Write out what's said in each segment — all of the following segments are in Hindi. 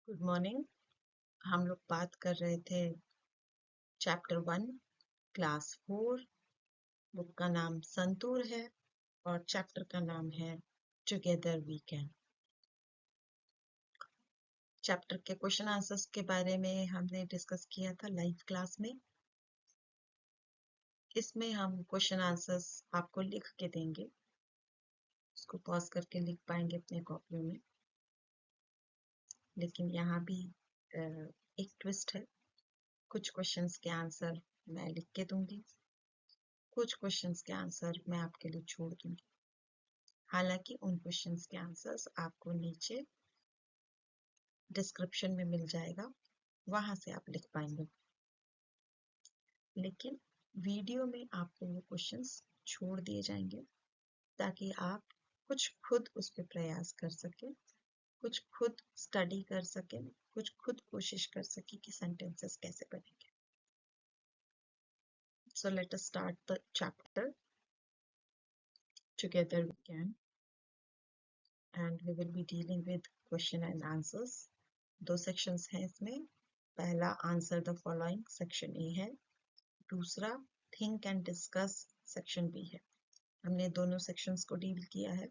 Good morning. हम लोग बात कर रहे थे चैप्टर 1 क्लास 4। बुक का नाम संतूर है और चैप्टर का नाम है टुगेदर वी कैन। चैप्टर के क्वेश्चन आंसर्स के बारे में हमने डिस्कस किया था लाइव क्लास में। इसमें हम क्वेश्चन आंसर्स आपको लिख के देंगे, उसको पॉज करके लिख पाएंगे अपने कॉपियों में। लेकिन यहाँ भी एक ट्विस्ट है, कुछ क्वेश्चंस के आंसर मैं लिख के दूंगी, कुछ क्वेश्चंस के आंसर मैं आपके लिए छोड़ दूंगी। हालांकि उन क्वेश्चंस के आंसर्स आपको नीचे डिस्क्रिप्शन में मिल जाएगा, वहां से आप लिख पाएंगे। लेकिन वीडियो में आपको वो क्वेश्चंस छोड़ दिए जाएंगे ताकि आप कुछ खुद उस पर प्रयास कर सकें, कुछ खुद स्टडी कर सकें, कुछ खुद कोशिश कर सकें कि सेंटेंसेस कैसे बनेंगे। So let us start the chapter Together We Can, and we will be dealing with question and answers. दो सेक्शंस हैं इसमें। पहला answer the following section A है, दूसरा think and discuss section B है। हमने दोनों सेक्शंस को डील किया है।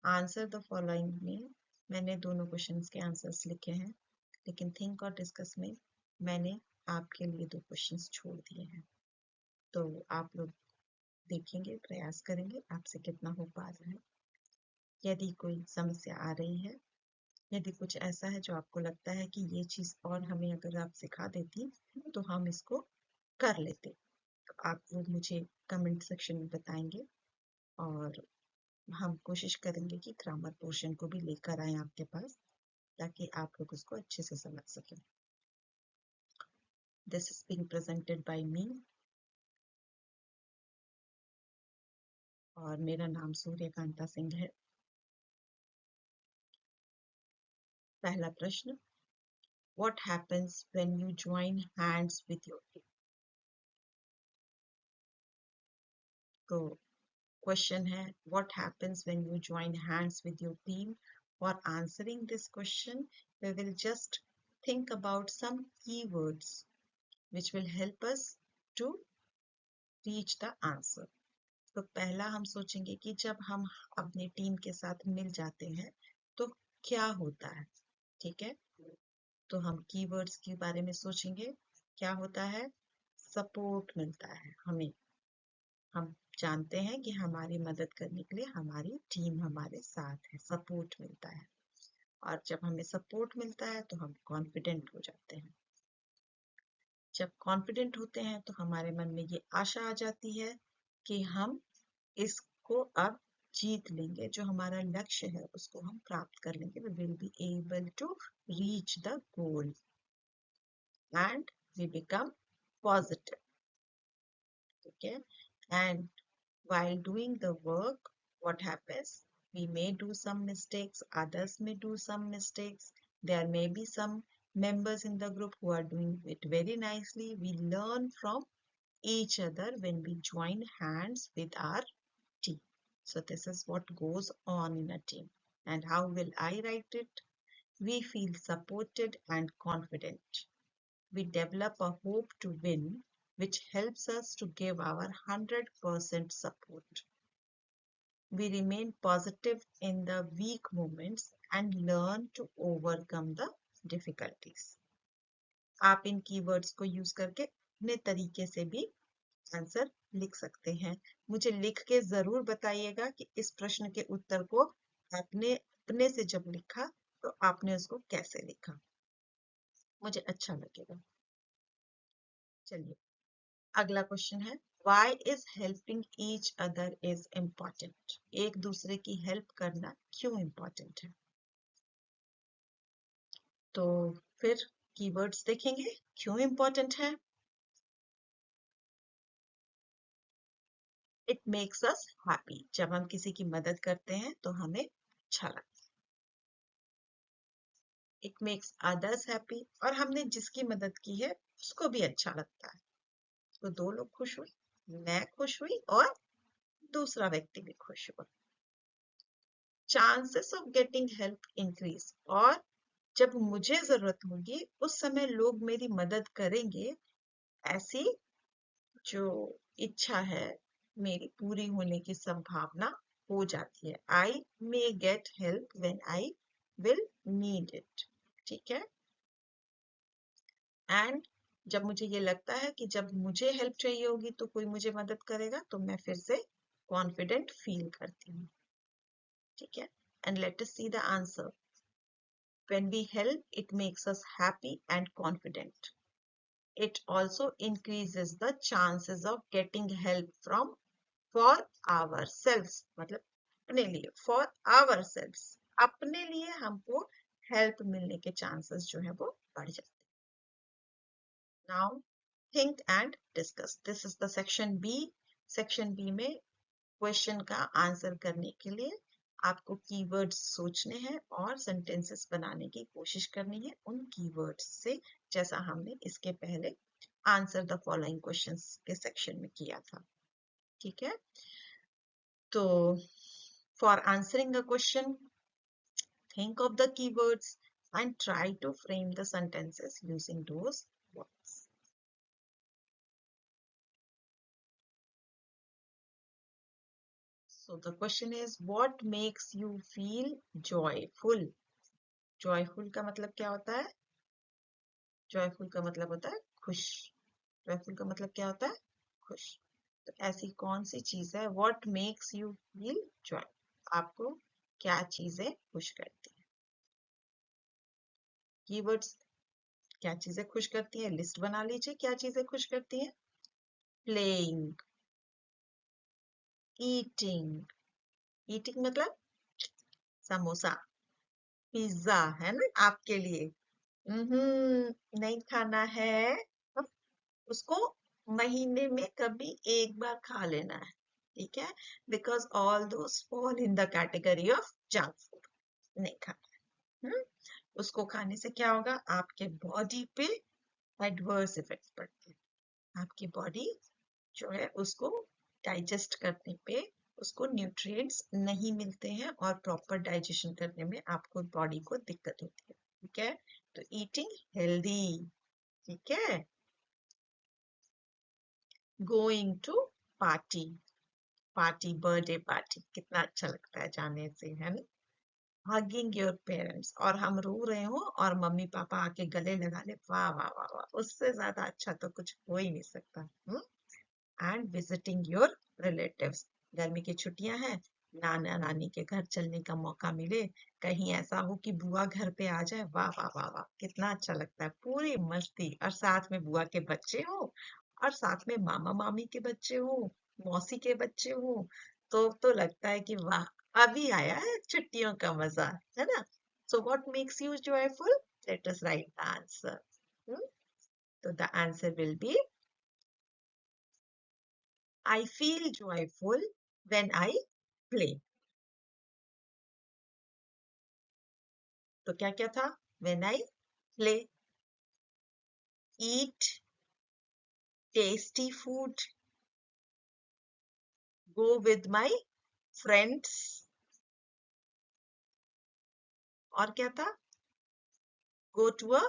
आंसर द फॉलोइंग में मैंने दोनों क्वेश्चंस के आंसर्स लिखे हैं, लेकिन थिंक और डिस्कस में मैंने आपके लिए दो क्वेश्चंस छोड़ दिए हैं। तो आप लोग देखेंगे, प्रयास करेंगे आपसे कितना हो पा रहा है। यदि कोई समस्या आ रही है, यदि कुछ ऐसा है जो आपको लगता है कि ये चीज़ और हमें अगर आप सिखा देती तो हम इसको कर लेते, तो आप वो मुझे कमेंट सेक्शन में बताएंगे और हम कोशिश करेंगे कि ग्रामर पोर्शन को भी लेकर आए आपके पास, ताकि आप लोग उसको अच्छे से समझ सकें। This is being presented by me और मेरा नाम सूर्यकांता सिंह है। पहला प्रश्न, what happens when you join hands with your team? तो क्वेश्चन है, what happens when you join hands with your team? For answering this question, we will just think about some keywords which will help us to reach the answer. तो पहला हम सोचेंगे कि जब हम अपनी टीम के साथ मिल जाते हैं तो क्या होता है। ठीक है, तो हम कीवर्ड्स के बारे में सोचेंगे। क्या होता है? सपोर्ट मिलता है हमें। हम जानते हैं कि हमारी मदद करने के लिए हमारी टीम हमारे साथ है, सपोर्ट मिलता है। और जब हमें सपोर्ट मिलता है तो हम कॉन्फिडेंट हो जाते हैं। जब कॉन्फिडेंट होते हैं तो हमारे मन में ये आशा आ जाती है कि हम इसको अब जीत लेंगे, जो हमारा लक्ष्य है उसको हम प्राप्त कर लेंगे। we will be able to reach the goal and we become positive. Okay, and while doing the work, what happens? We may do some mistakes, others may do some mistakes. There may be some members in the group who are doing it very nicely. We learn from each other when we join hands with our team. So this is what goes on in a team. And how will I write it? We feel supported and confident. We develop a hope to win, which helps us to give our 100% support. We remain positive in the weak moments and learn to overcome the difficulties. आप इन कीवर्ड्स को यूज करके अपने तरीके से भी आंसर लिख सकते हैं। मुझे लिख के जरूर बताइएगा कि इस प्रश्न के उत्तर को आपने अपने से जब लिखा तो आपने उसको कैसे लिखा, मुझे अच्छा लगेगा। चलिए, अगला क्वेश्चन है, Why is helping each other is important? एक दूसरे की हेल्प करना क्यों इम्पोर्टेंट है? तो फिर कीवर्ड्स देखेंगे क्यों इम्पोर्टेंट है। इट मेक्स अस हैप्पी, जब हम किसी की मदद करते हैं तो हमें अच्छा लगता है। इट मेक्स अदर्स हैप्पी, और हमने जिसकी मदद की है उसको भी अच्छा लगता है। तो दो लोग खुश हुए, मैं खुश हुई और दूसरा व्यक्ति भी खुश हुआ। Chances of getting help increase, और जब मुझे जरूरत होगी उस समय लोग मेरी मदद करेंगे, ऐसी जो इच्छा है मेरी पूरी होने की संभावना हो जाती है। I may get help when I will need it. ठीक है। एंड जब मुझे ये लगता है कि जब मुझे हेल्प चाहिए होगी तो कोई मुझे मदद करेगा, तो मैं फिर से कॉन्फिडेंट फील करती हूँ। ठीक है। And let us see the answer. When we help, it makes us happy and confident. It also increases the chances of getting help from for ourselves, मतलब अपने लिए, for ourselves, अपने लिए हमको हेल्प मिलने के चांसेस जो है वो बढ़ जाते हैं। Now think and discuss. This is the section B. Section B में क्वेश्चन का आंसर करने के लिए आपको कीवर्ड्स सोचने हैं और सेंटेंसेस बनाने की कोशिश करनी है उन कीवर्ड्स से, जैसा हमने इसके पहले आंसर द फॉलोइंग क्वेश्चंस के सेक्शन में किया था। ठीक है। तो for answering a question, think of the keywords and try to frame the sentences using those words. So the question is, what makes you feel joyful? Joyful का मतलब क्या होता है? Joyful का मतलब होता है खुश। Joyful का मतलब क्या होता है? खुश। तो ऐसी कौन सी चीज है? What makes you feel joy? आपको क्या चीजें खुश करती हैं? Keywords, क्या चीजें खुश करती हैं? लिस्ट बना लीजिए, क्या चीजें खुश करती हैं? Playing, eating, eating मतलब समोसा, पिज्जा है ना आपके लिए। नहीं खाना है, अब उसको महीने में कभी एक बार खा लेना है। ठीक है। Because all those fall in the category of junk food. नहीं खाना। उसको खाने से क्या होगा? आपके बॉडी पे एडवर्स इफेक्ट्स पड़ते हैं। आपकी बॉडी जो है उसको डाइजेस्ट करने पे उसको न्यूट्रिएंट्स नहीं मिलते हैं और प्रॉपर डाइजेशन करने में आपको बॉडी को दिक्कत होती है। ठीक है। तो ईटिंग हेल्दी। ठीक है। Going to party, party, birthday party कितना अच्छा लगता है जाने से, है ना। हगिंग योर पेरेंट्स, और हम रो रहे हो और मम्मी पापा आके गले लगा ले, वाह वाह वाह वाह, उससे ज्यादा अच्छा तो कुछ हो ही नहीं सकता। एंड विजिटिंग योर रिलेटिव्स, गर्मी की छुट्टियां हैं, नाना नानी के घर चलने का मौका मिले, कहीं ऐसा हो कि बुआ घर पे आ जाए, वाह वाह वाह वाह, कितना अच्छा लगता है। पूरी मस्ती, और साथ में बुआ के बच्चे हो और साथ में मामा मामी के बच्चे हो, मौसी के बच्चे हो, तो लगता है कि वाह, अभी आया है छुट्टियों का मजा, है ना। So what makes you joyful? Let us write the answer. तो the answer will be, I feel joyful when I play. तो क्या क्या था? When I play, eat tasty food, go with my friends, और क्या था? Go to a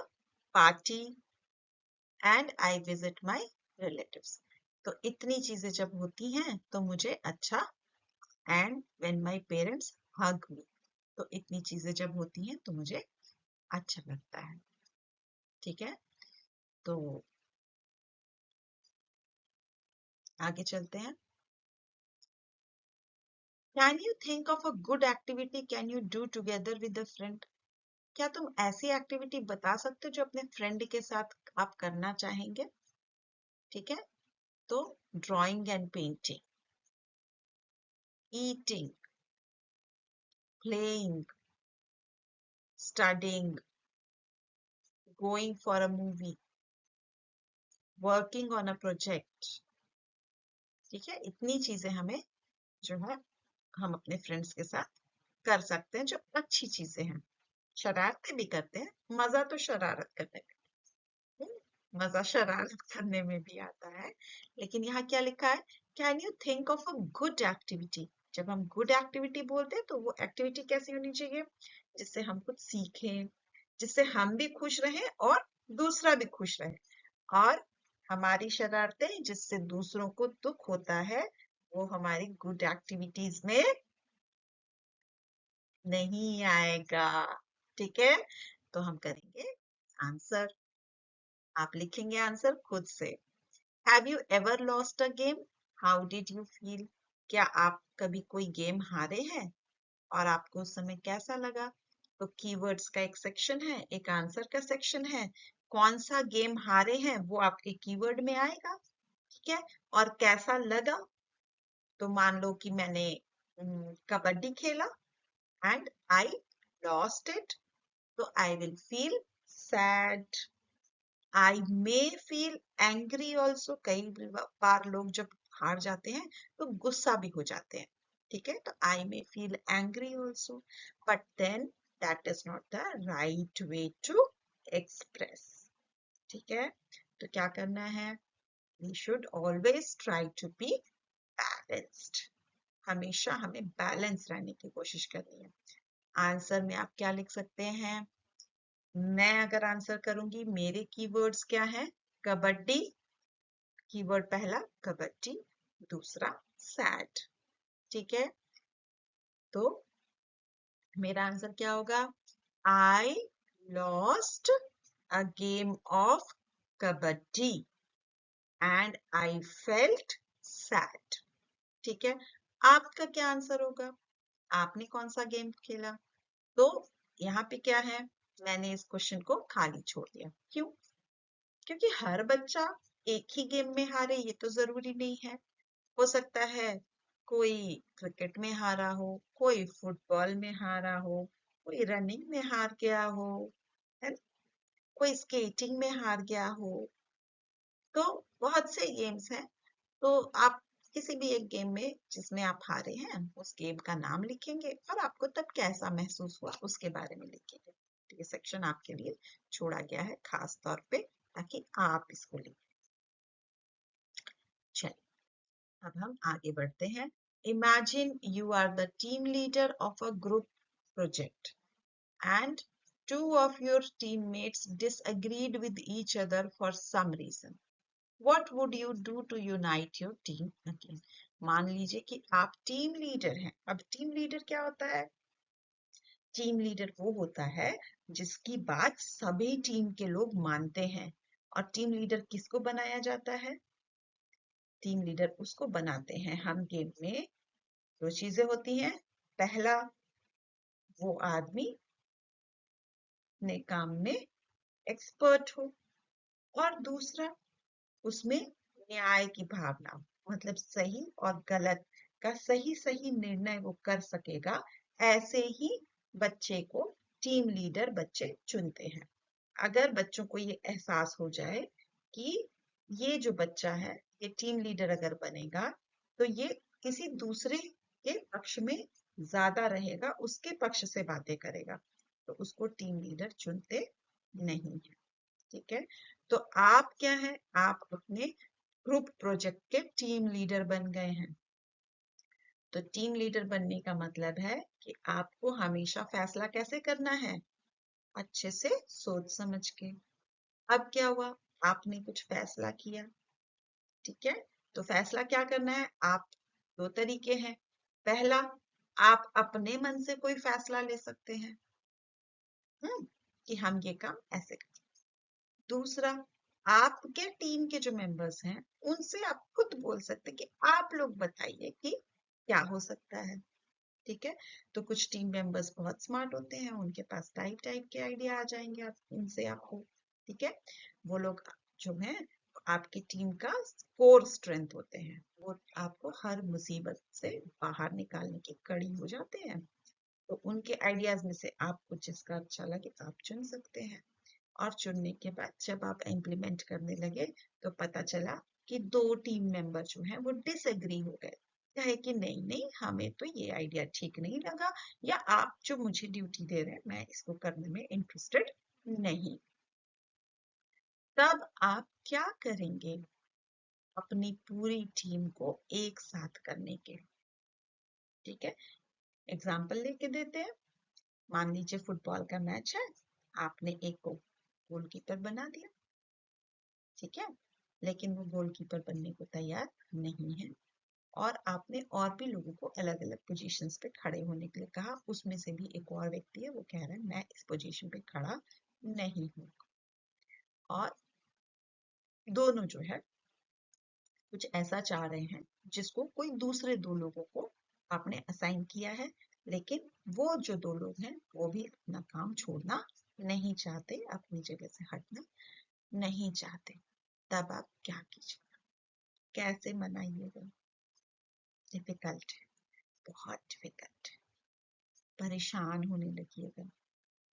party and I visit my relatives. तो इतनी चीजें जब होती हैं तो मुझे अच्छा, and when my parents hug me, तो इतनी चीजें जब होती हैं तो मुझे अच्छा लगता है। ठीक है। तो आगे चलते हैं। Can you think of a good activity can you do together with a friend? क्या तुम ऐसी एक्टिविटी बता सकते हो जो अपने फ्रेंड के साथ आप करना चाहेंगे? ठीक है। तो drawing and painting, eating, playing, studying, going for a movie, working on a project. ठीक है। इतनी चीजें हमें जो है हम अपने फ्रेंड्स के साथ कर सकते हैं जो अच्छी चीजें हैं। शरारतें भी करते हैं, मजा तो शरारत करने में, मजा शरारत करने में भी आता है। लेकिन यहाँ क्या लिखा है? Can you think of a good activity? जब हम गुड एक्टिविटी बोलते हैं तो वो एक्टिविटी कैसी होनी चाहिए? जिससे हम कुछ सीखें, जिससे हम भी खुश रहें और दूसरा भी खुश रहे। और हमारी शरारतें जिससे दूसरों को दुख होता है वो हमारी गुड एक्टिविटीज में नहीं आएगा। ठीक है, तो हम करेंगे आंसर। आप लिखेंगे आंसर खुद से। Have you ever lost a game? How did you feel? क्या आप कभी कोई गेम हारे हैं और आपको उस समय कैसा लगा? तो कीवर्ड्स का एक सेक्शन है, एक आंसर का सेक्शन है। कौन सा गेम हारे हैं वो आपके कीवर्ड में आएगा। ठीक है, और कैसा लगा? तो मान लो कि मैंने कबड्डी खेला एंड आई लॉस्ट इट, तो I will feel sad. I may feel angry also. कई बार लोग जब हार जाते हैं तो गुस्सा भी हो जाते हैं। ठीक है, तो I may feel angry also, but then that is not the right way to express. ठीक है, तो क्या करना है? We should always try to be balanced. हमेशा हमें बैलेंस रहने की कोशिश करनी है। आंसर में आप क्या लिख सकते हैं? मैं अगर आंसर करूंगी, मेरे कीवर्ड्स क्या हैं? कबड्डी, कीवर्ड पहला कबड्डी, दूसरा सैड। ठीक है, तो मेरा आंसर क्या होगा? I lost a game of kabaddi and I felt sad. ठीक है, आपका क्या आंसर होगा? आपने कौन सा गेम खेला? तो यहाँ पे क्या है, मैंने इस क्वेश्चन को खाली छोड़ दिया। क्यों? क्योंकि हर बच्चा एक ही गेम में हारे ये तो जरूरी नहीं है। हो सकता है कोई क्रिकेट में हारा हो, कोई फुटबॉल में हारा हो, कोई रनिंग में हार गया हो, है ना? कोई स्केटिंग में हार गया हो। तो बहुत से गेम्स हैं। तो आप किसी भी एक गेम में जिसमें आप हारे हैं उस गेम का नाम लिखेंगे और आपको तब कैसा महसूस हुआ उसके बारे में लिखेंगे। तो ये सेक्शन आपके लिए छोड़ा गया है खास तौर पे ताकि आप इसको लिखें। चलिए, अब हम आगे बढ़ते हैं। Imagine you are the team leader of a group project and two of your teammates disagreed with each other for some reason. What would you do to unite your team again? मान लीजिए कि आप टीम लीडर हैं। अब टीम लीडर क्या होता है? टीम लीडर वो होता है जिसकी बात सभी टीम के लोग मानते हैं। और टीम लीडर किसको बनाया जाता है? टीम लीडर उसको बनाते हैं हम गेम में। दो चीजें होती हैं। पहला, वो आदमी अपने काम में एक्सपर्ट हो, और दूसरा उसमें न्याय की भावना, मतलब सही और गलत का सही सही निर्णय वो कर सकेगा। ऐसे ही बच्चे को टीम लीडर बच्चे चुनते हैं। अगर बच्चों को ये एहसास हो जाए कि ये जो बच्चा है ये टीम लीडर अगर बनेगा तो ये किसी दूसरे के पक्ष में ज्यादा रहेगा, उसके पक्ष से बातें करेगा, तो उसको टीम लीडर चुनते नहीं है। ठीक है, तो आप क्या है? आप अपने ग्रुप प्रोजेक्ट के टीम लीडर बन गए हैं। तो टीम लीडर बनने का मतलब है कि आपको हमेशा फैसला कैसे करना है? अच्छे से सोच समझ के। अब क्या हुआ? आपने कुछ फैसला किया। ठीक है, तो फैसला क्या करना है? आप दो तरीके हैं। पहला, आप अपने मन से कोई फैसला ले सकते हैं, कि हम ये काम ऐसे करें। दूसरा, आपके टीम के जो मेंबर्स हैं उनसे आप खुद बोल सकते हैं कि आप लोग बताइए कि क्या हो सकता है। ठीक है, तो कुछ टीम मेंबर्स बहुत स्मार्ट होते हैं, उनके पास टाइप टाइप के आइडिया आ जाएंगे आप उनसे आपको। ठीक है, वो लोग जो हैं आपकी टीम का कोर स्ट्रेंथ होते हैं, वो आपको हर मुसीबत से बाहर निकालने की कड़ी हो जाते हैं। तो उनके आइडियाज में से आपको जिसका अच्छा लगे आप चुन सकते हैं। और चुनने के बाद जब आप इम्प्लीमेंट करने लगे तो पता चला कि दो टीम मेंबर जो हैं वो डिसएग्री हो गए, कहे कि नहीं नहीं हमें तो ये आइडिया ठीक नहीं लगा, या आप जो मुझे ड्यूटी दे रहे हैं मैं इसको करने में इंटरेस्टेड नहीं। तब आप क्या करेंगे अपनी पूरी टीम को एक साथ करने के? ठीक है, एग्जाम्पल लेके देते हैं। मान लीजिए फुटबॉल का मैच है आपने एक को गोलकीपर बना दिया, ठीक है, लेकिन वो गोलकीपर बनने को तैयार नहीं है, और आपने और भी लोगों को अलग अलग पोजीशंस पे खड़े होने के लिए कहा। उसमें से भी एक और व्यक्ति है, वो कह रहा है मैं इस पोजीशन पे खड़ा नहीं हूँ, और दोनों जो है कुछ ऐसा चाह रहे हैं जिसको कोई दूसरे दो लोगों को आपने असाइन किया है, लेकिन वो जो दो लोग हैं वो भी अपना काम छोड़ना नहीं चाहते, अपनी जगह से हटना नहीं चाहते। तब आप क्या कीजिएगा, कैसे मनाइएगा? डिफिकल्ट है, बहुत डिफिकल्ट है, परेशान होने लगिएगा।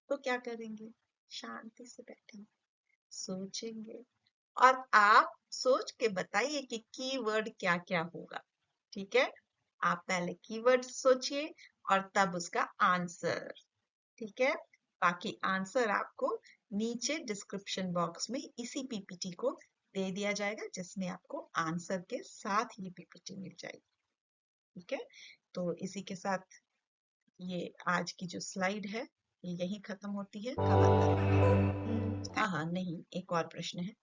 तो क्या करेंगे? शांति से बैठेंगे, सोचेंगे, और आप सोच के बताइए कि कीवर्ड क्या क्या होगा। ठीक है, आप पहले कीवर्ड सोचिए और तब उसका आंसर। ठीक है, बाकी आंसर आपको नीचे डिस्क्रिप्शन बॉक्स में इसी पीपीटी को दे दिया जाएगा, जिसमें आपको आंसर के साथ ये पीपीटी मिल जाएगी। ठीक है, तो इसी के साथ ये आज की जो स्लाइड है ये यहीं खत्म होती है। कब आता है? हाँ हाँ, नहीं, एक और प्रश्न है।